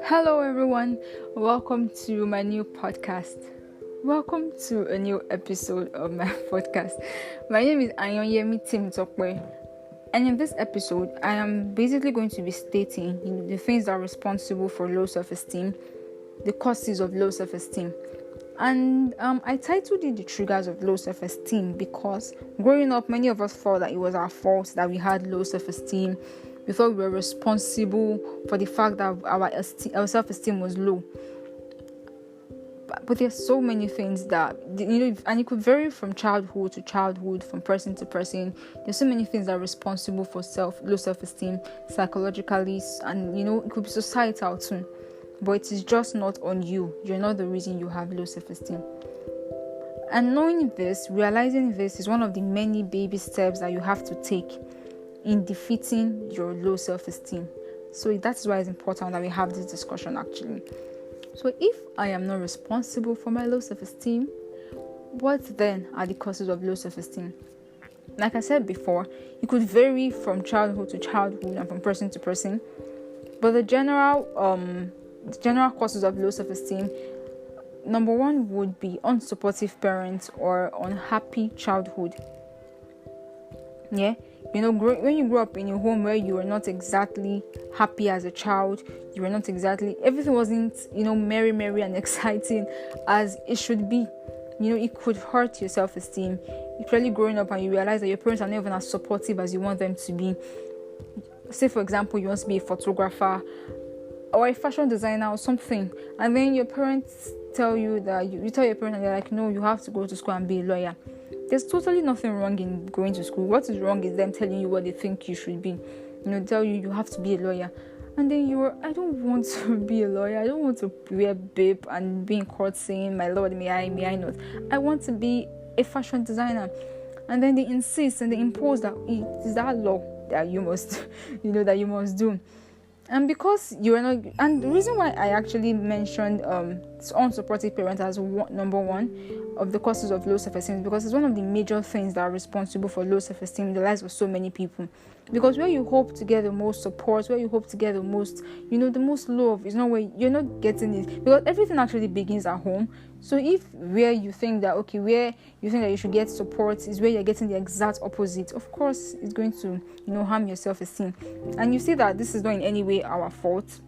Hello everyone, welcome to my new podcast. Welcome to a new episode of my podcast. My name is Anyonyemi Timtokwe, and in this episode, I am basically going to be stating the things that are responsible for low self-esteem, the causes of low self-esteem. And I titled it The Triggers of Low Self-Esteem because growing up, many of us thought that it was our fault that we had low self-esteem. We thought we were responsible for the fact that our self-esteem was low. But there's so many things that, and it could vary from childhood to childhood, from person to person. There's so many things that are responsible for low self-esteem psychologically, and it could be societal too. But it is just not on you. You're not the reason you have low self-esteem. And knowing this, realizing this is one of the many baby steps that you have to take in defeating your low self-esteem. So that's why it's important that we have this discussion actually. So if I am not responsible for my low self-esteem, what then are the causes of low self-esteem? Like I said before, it could vary from childhood to childhood and from person to person. But the general causes of low self-esteem, number one would be unsupportive parents or unhappy childhood. When you grow up in a home where you were not exactly happy as a child, everything wasn't, merry and exciting as it should be. It could hurt your self-esteem. You're really growing up and you realize that your parents are not even as supportive as you want them to be. Say, for example, you want to be a photographer or a fashion designer or something, and then your parents tell you that you tell your parents and they're like, no, you have to go to school and be a lawyer. There's totally nothing wrong in going to school. What is wrong is them telling you what they think you should be. Tell you have to be a lawyer. And then I don't want to be a lawyer. I don't want to wear bib and be in court saying, my lord, may I not. I want to be a fashion designer. And then they insist and they impose that it is that law that you must, that you must do. And because you are not, and the reason why I actually mentioned unsupportive parents as number one of the causes of low self-esteem is because it's one of the major things that are responsible for low self-esteem in the lives of so many people. Because where you hope to get the most support, where you hope to get the most, the most love, is not where you're not getting it. Because everything actually begins at home. So if where you think that you should get support is where you're getting the exact opposite, of course it's going to, harm your self-esteem. And you see that this is not in any way our fault.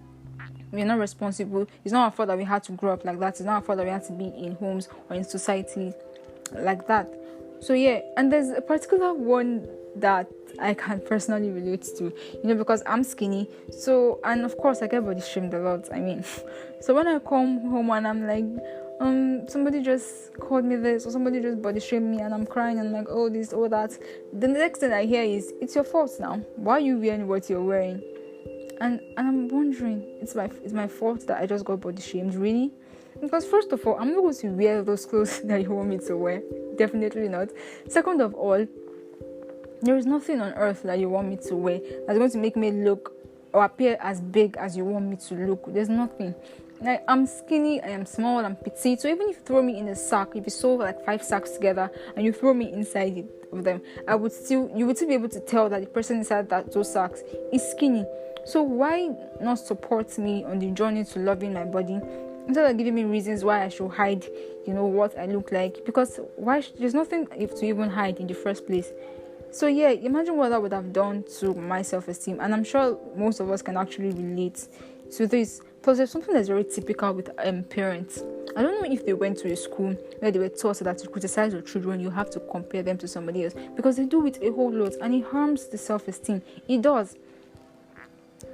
We're not responsible. It's not our fault that we had to grow up like that. It's not our fault that we had to be in homes or in society like that. So and there's a particular one that I can personally relate to, because I'm skinny. So, and of course I get body shamed a lot. So when I come home and I'm like, somebody just called me this or somebody just body shamed me and I'm crying and I'm like, oh this, oh that. The next thing I hear is, it's your fault now. Why are you wearing what you're wearing? And I'm wondering, it's my fault that I just got body shamed, really? Because first of all, I'm not going to wear those clothes that you want me to wear. Definitely not. Second of all, there is nothing on earth that you want me to wear that's going to make me look or appear as big as you want me to look. There's nothing. I'm skinny, I am small, I'm petite. So even if you throw me in a sack, if you sew like 5 sacks together and you throw me inside of them, you would still be able to tell that the person inside those sacks is skinny. So why not support me on the journey to loving my body instead of giving me reasons why I should hide, what I look like? Because there's nothing to even hide in the first place. So imagine what that would have done to my self-esteem. And I'm sure most of us can actually relate to this. Plus, there's something that's very typical with parents. I don't know if they went to a school where they were taught that to criticize your children, you have to compare them to somebody else. Because they do it a whole lot and it harms the self-esteem. It does.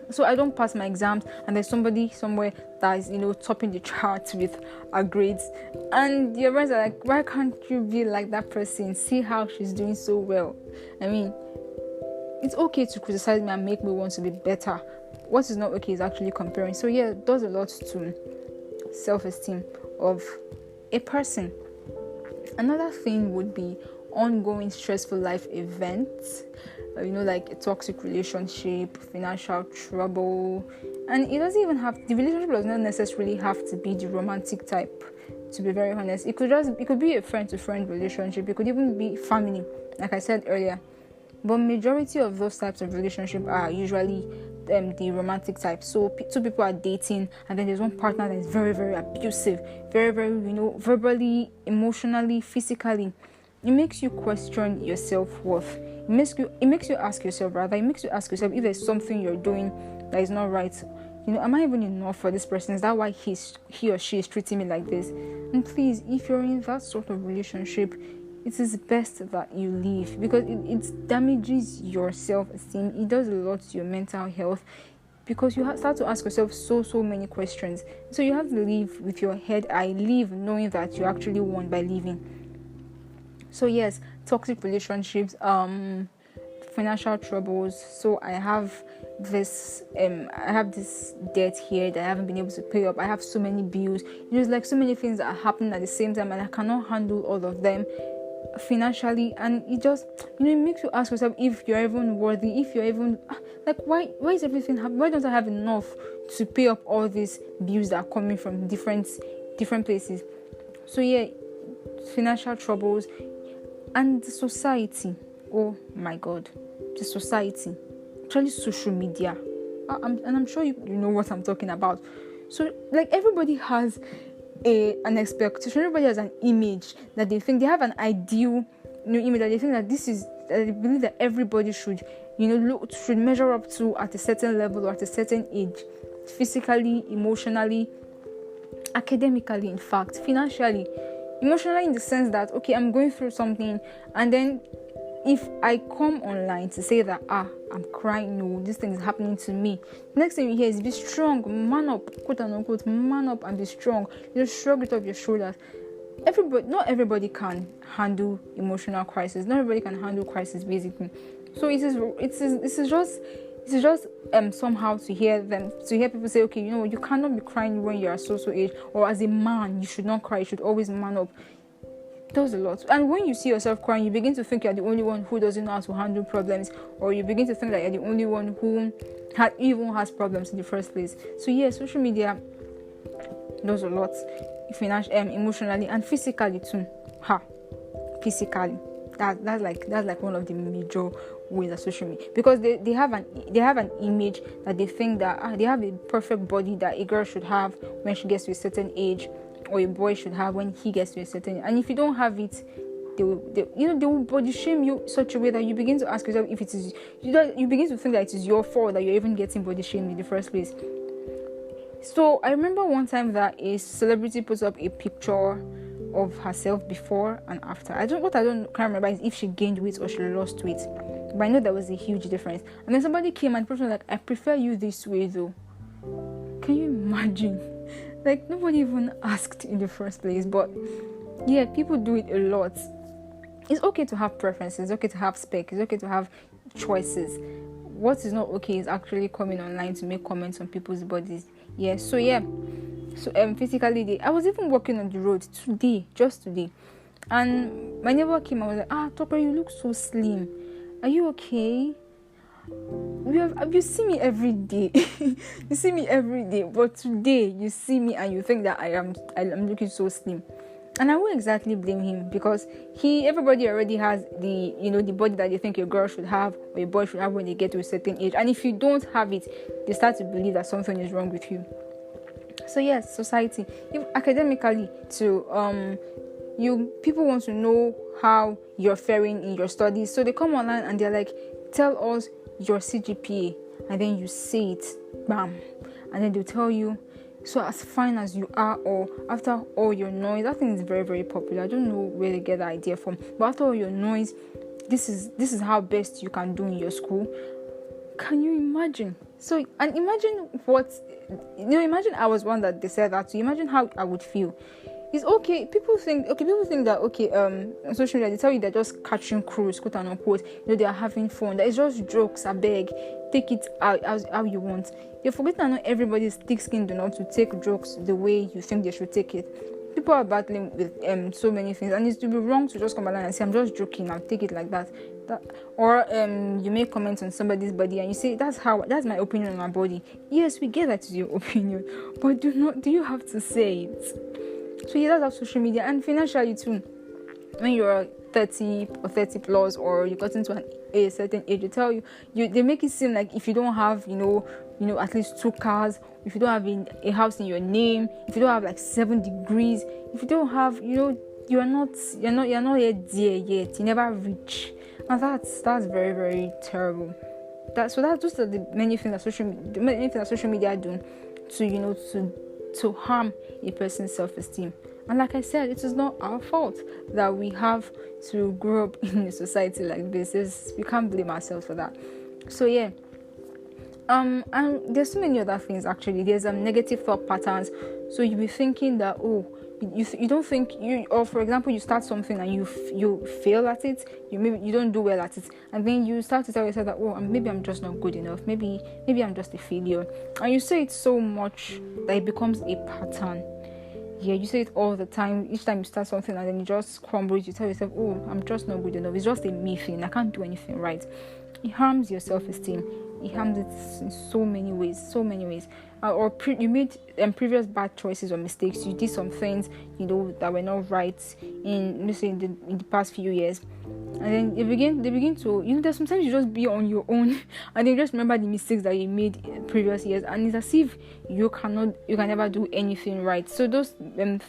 So I don't pass my exams and there's somebody somewhere that is, topping the charts with our grades. And your friends are like, why can't you be like that person? See how she's doing so well. It's okay to criticize me and make me want to be better. What is not okay is actually comparing. So it does a lot to self-esteem of a person. Another thing would be ongoing stressful life events. Like a toxic relationship, financial trouble, and it doesn't even have, the relationship does not necessarily have to be the romantic type, to be very honest. It could be a friend to friend relationship. It could even be family, like I said earlier. But majority of those types of relationship are usually the romantic type. So two people are dating, and then there's one partner that is very, very abusive, very, very, verbally, emotionally, physically. It makes you question your self-worth. It makes you ask yourself if there's something you're doing that is not right. Am I even enough for this person? Is that why he or she is treating me like this? And please, if you're in that sort of relationship, it is best that you leave, because it damages your self-esteem. It does a lot to your mental health, because you start to ask yourself so many questions. So you have to leave with your head. I leave knowing that you actually won by leaving. So yes, toxic relationships, financial troubles. So I have this debt here that I haven't been able to pay up. I have so many bills. There's like so many things that are happening at the same time, and I cannot handle all of them financially. And it just, it makes you ask yourself if you're even worthy, if you're even like, why is everything happening? Why don't I have enough to pay up all these bills that are coming from different places? So yeah, financial troubles. And the society, oh my god, the society, actually social media, I'm sure you know what I'm talking about. So like, everybody has an expectation, everybody has an image that they think, they have an ideal image that they think that that they believe that everybody should should measure up to at a certain level or at a certain age, physically, emotionally, academically, in fact, financially. Emotionally, in the sense that, okay, I'm going through something, and then if I come online to say that I'm crying, no, this thing is happening to me, next thing you hear is, be strong, man up, quote unquote, man up and be strong. Shrug it off your shoulders. Not everybody can handle emotional crisis. Not everybody can handle crisis, basically. So it is just somehow to hear people say, okay, you cannot be crying when you are so age, or as a man you should not cry, you should always man up. It does a lot. And when you see yourself crying, you begin to think you're the only one who doesn't know how to handle problems, or you begin to think that you're the only one who even has problems in the first place. So yeah, social media does a lot, emotionally and physically too. Physically, that's like one of the major ways of social media, because they have an image that they think that they have a perfect body that a girl should have when she gets to a certain age, or a boy should have when he gets to a certain age. And if you don't have it, they will body shame you such a way that you begin to ask yourself if it is you begin to think that it is your fault that you're even getting body shamed in the first place. So I remember one time that a celebrity put up a picture of herself before and after. I can't remember is if she gained weight or she lost weight, but I know there was a huge difference. And then somebody came and was like, I prefer you this way though. Can you imagine? Like, nobody even asked in the first place. But yeah, people do it a lot. It's okay to have preferences, it's okay to have spec, it's okay to have choices. What is not okay is actually coming online to make comments on people's bodies. So physically, I was even walking on the road just today, and my neighbor came and was like, Topper, you look so slim, are you okay? You see me every day. You see me every day, but today you see me and you think that I'm looking so slim. And I won't exactly blame him, because everybody already has the body that they think a girl should have or a boy should have when they get to a certain age. And if you don't have it, they start to believe that something is wrong with you. So yes, society, academically too, people want to know how you're faring in your studies. So they come online and they're like, tell us your CGPA, and then you say it, bam, and then they'll tell you, so as fine as you are, or after all your noise. That thing is very, very popular. I don't know where they get the idea from, but after all your noise, this is how best you can do in your school. Can you imagine? So, and imagine imagine I was one that they said that to. Imagine how I would feel. It's okay. People think that on social media they tell you they're just catching cruise, quote unquote. They are having fun. That it's just jokes. I beg, take it out as how you want. You're forgetting that not everybody is thick-skinned enough to take jokes the way you think they should take it. People are battling with so many things, and it's to be wrong to just come along and say, I'm just joking, I'll take it like that. Or you make comments on somebody's body and you say, that's my opinion on my body. Yes, we get that is your opinion, but do you have to say it? So yeah, that's how social media. And financially too, when you're 30 or 30 plus, or you got into a certain age, they tell they make it seem like if you don't have, at least 2 cars, if you don't have a house in your name, if you don't have like 7 degrees, if you don't have, you're not yet there yet. You never reach, and that's very, very terrible. Those are the many things that social media do to harm a person's self-esteem. And like I said, it is not our fault that we have to grow up in a society like this. We can't blame ourselves for that. So yeah. And there's so many other things actually. There's negative thought patterns. So you'll be thinking that, you don't think or for example, you start something and you fail at it. You don't do well at it, and then you start to tell yourself that, maybe I'm just not good enough. Maybe I'm just a failure. And you say it so much that it becomes a pattern. Yeah, you say it all the time. Each time you start something and then it just crumbles, you tell yourself, I'm just not good enough. It's just a me thing. I can't do anything right. It harms your self-esteem. It harms it in so many ways. You made previous bad choices or mistakes. You did some things, that were not right in the past few years. And then they begin to, there's sometimes you just be on your own and then you just remember the mistakes that you made in previous years, and it's as if you can never do anything right. So those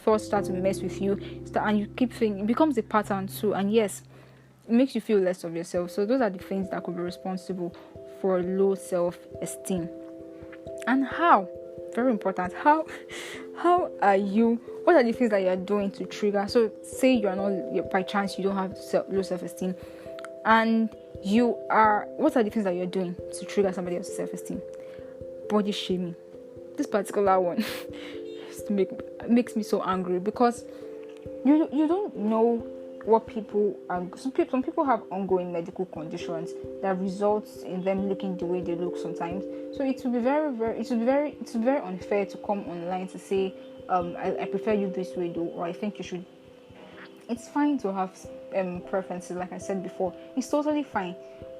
thoughts start to mess with you, and you keep thinking, it becomes a pattern too. And yes, it makes you feel less of yourself. So those are the things that could be responsible for low self-esteem. And how? Very important. How are you? What are the things that you are doing to trigger? So say you are not, by chance you don't have low self-esteem, and what are the things that you're doing to trigger somebody else's self-esteem? Body shaming. This particular one makes me so angry, because you don't know what people are. Some people have ongoing medical conditions that results in them looking the way they look sometimes. So it would be very unfair to come online to say, I prefer you this way though, or I think you should. It's fine to have preferences, like I said before. It's totally fine.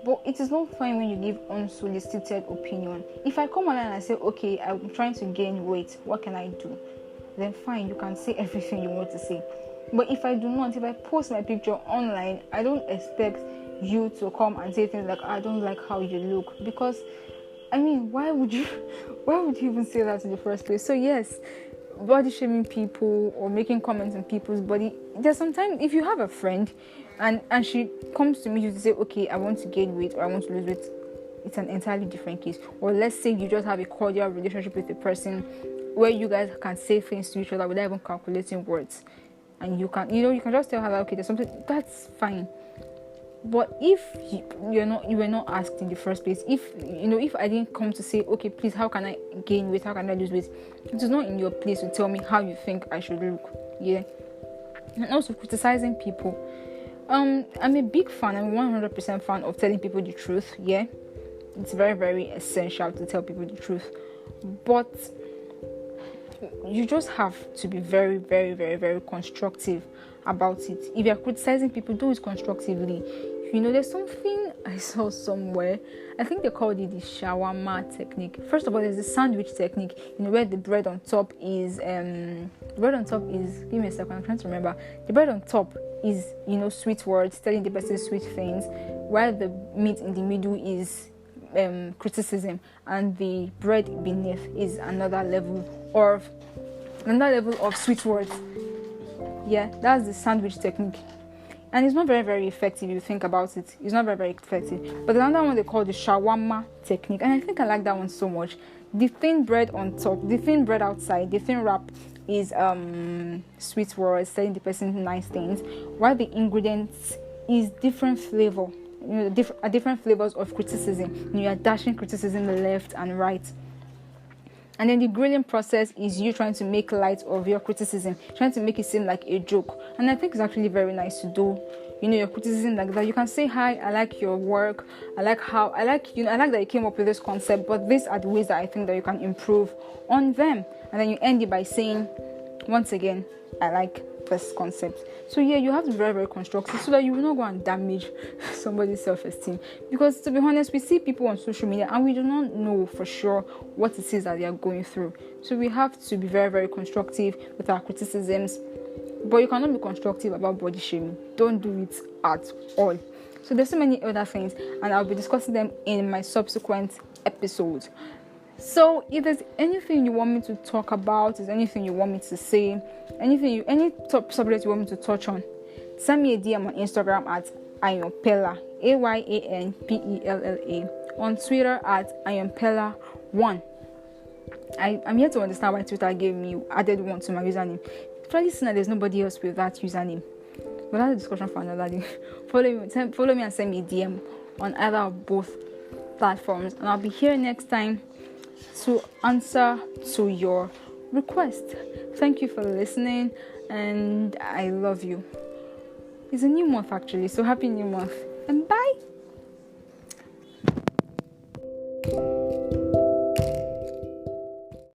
But it is not fine when you give unsolicited opinion. If I come online and I say, okay, I'm trying to gain weight, what can I do? Then fine, you can say everything you want to say. But if I post my picture online, I don't expect you to come and say things like, I don't like how you look. Because, why would you even say that in the first place? So yes, body shaming people or making comments on people's body. There's sometimes, if you have a friend and she comes to me to say, okay, I want to gain weight or I want to lose weight, it's an entirely different case. Or let's say you just have a cordial relationship with a person where you guys can say things to each other without even calculating words. And you can just tell her that, okay, there's something, that's fine. But if you were not asked in the first place, if I didn't come to say, okay, please, how can I gain weight? How can I lose weight? It is not in your place to tell me how you think I should look. Yeah. And also criticizing people. I'm a big fan. I'm 100% fan of telling people the truth. Yeah. It's very, very essential to tell people the truth. But you just have to be very, very, very, very constructive about it. If you're criticizing people, do it constructively. There's something I saw somewhere. I think they called it the shawarma technique. First of all, there's the sandwich technique, where the bread on top is give me a second, I'm trying to remember. The bread on top is, sweet words, telling the person sweet things, while the meat in the middle is criticism, and the bread beneath is another level of sweet words. Yeah, that's the sandwich technique, and it's not very, very effective if you think about it. It's not very, very effective. But another one they call the shawarma technique, and I think I like that one so much. The thin bread on top, the thin bread outside, the thin wrap is sweet words, telling the person nice things, while the ingredients is different flavor. Different flavors of criticism. You are dashing criticism left and right. And then the grilling process is you trying to make light of your criticism, trying to make it seem like a joke. And I think it's actually very nice to do, your criticism like that. You can say, hi, I like your work. I like that you came up with this concept, but these are the ways that I think that you can improve on them. And then you end it by saying, once again, I like this concept. So yeah, you have to be very, very constructive so that you will not go and damage somebody's self-esteem. Because to be honest, we see people on social media and we do not know for sure what it is that they are going through. So we have to be very, very constructive with our criticisms. But you cannot be constructive about body shaming. Don't do it at all. So there's so many other things, and I'll be discussing them in my subsequent episodes. So if there's anything you want me to talk about, is anything you want me to say, any top subject you want me to touch on, send me a DM on Instagram at Ayonpella, AYANPELLA, on Twitter at Ayonpella1. I'm here to understand why Twitter added one to my username. Probably seeing that there's nobody else with that username. But that's a discussion for another day. Follow me and send me a DM on either of both platforms, and I'll be here next time to answer to your request. Thank you for listening, and I love you. It's a new month actually, so happy new month, and bye.